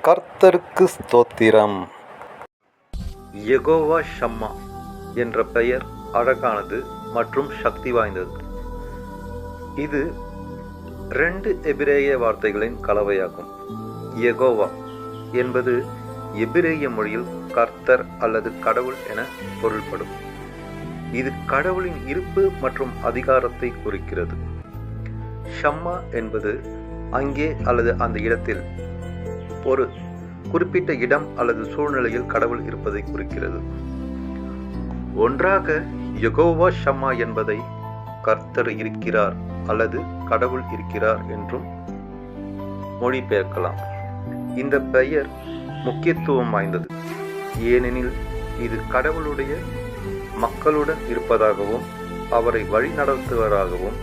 கர்த்தருக்கு ஸ்தோத்திரம். யெகோவா ஷம்மா என்ற பெயர் அழகானது மற்றும் சக்தி வாய்ந்தது. இது 2 எபிரேய வார்த்தைகளின் கலவையாகும். யெகோவா என்பது எபிரேய மொழியில் கர்த்தர் அல்லது கடவுள் என பொருள்படும். இது கடவுளின் இருப்பு மற்றும் அதிகாரத்தை குறிக்கிறது. ஷம்மா என்பது அங்கே அல்லது அந்த இடத்தில் ஒரு குறிப்பிட்ட இடம் அல்லது சூழ்நிலையில் கடவுள் இருப்பதை குறிக்கிறது. ஒன்றாக யெகோவா ஷம்மா என்பதை கர்த்தர் இருக்கிறார் அல்லது கடவுள் இருக்கிறார் என்றும் மொழிபெயர்க்கலாம். இந்த பெயர் முக்கியத்துவம் வாய்ந்தது, ஏனெனில் இது கடவுளுடைய மக்களுடன் இருப்பதாகவும் அவரை வழிநடத்துவதாகவும்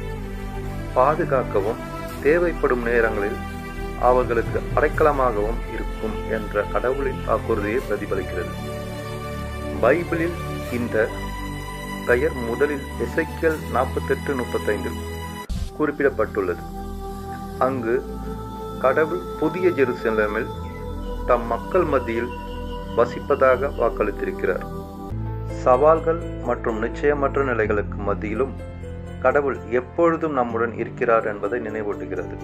பாதுகாக்கவும் தேவைப்படும் நேரங்களில் அவர்களுக்கு அடைக்கலமாகவும் இருக்கும் என்ற கடவுளின் வாக்குறுதியை பிரதிபலிக்கிறது. பைபிளில் இந்த பெயர் முதலில் எசேக்கியேல் 48:35 குறிப்பிடப்பட்டுள்ளது. அங்கு கடவுள் புதிய ஜெருசலேமில் தம் மக்கள் மத்தியில் வசிப்பதாக வாக்களித்திருக்கிறார். சவால்கள் மற்றும் நிச்சயமற்ற நிலைகளுக்கு மத்தியிலும் கடவுள் எப்பொழுதும் நம்முடன் இருக்கிறார் என்பதை நினைவூட்டுகிறது.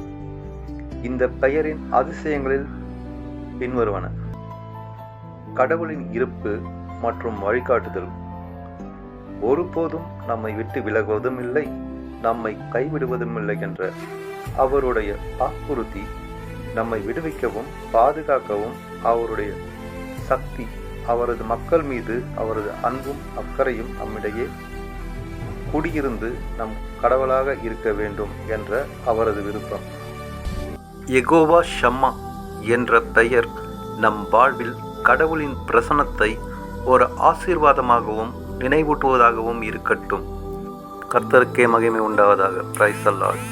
இந்த பெயரின் அதிசயங்களில் பின்வருவன: கடவுளின் இருப்பு மற்றும் வழிகாட்டுதல். ஒருபோதும் நம்மை விட்டு விலகுவதும் இல்லை, நம்மை கைவிடுவதும் இல்லை என்ற அவருடைய வாக்குறுதி நம்மை விடுவிக்கவும் பாதுகாக்கவும் அவருடைய சக்தி, அவரது மக்கள் மீது அவரது அன்பும் அக்கறையும் நம்மிடையே குடியிருந்து நம் கடவுளாக இருக்க வேண்டும் என்ற அவரது விருப்பம். யெகோவா ஷம்மா என்ற பெயர் நம் வாழ்வில் கடவுளின் பிரசன்னத்தை ஒரு ஆசீர்வாதமாகவும் நினைவூட்டுவதாகவும் இருக்கட்டும். கர்த்தருக்கே மகிமை உண்டாவதாக. Praise the Lord.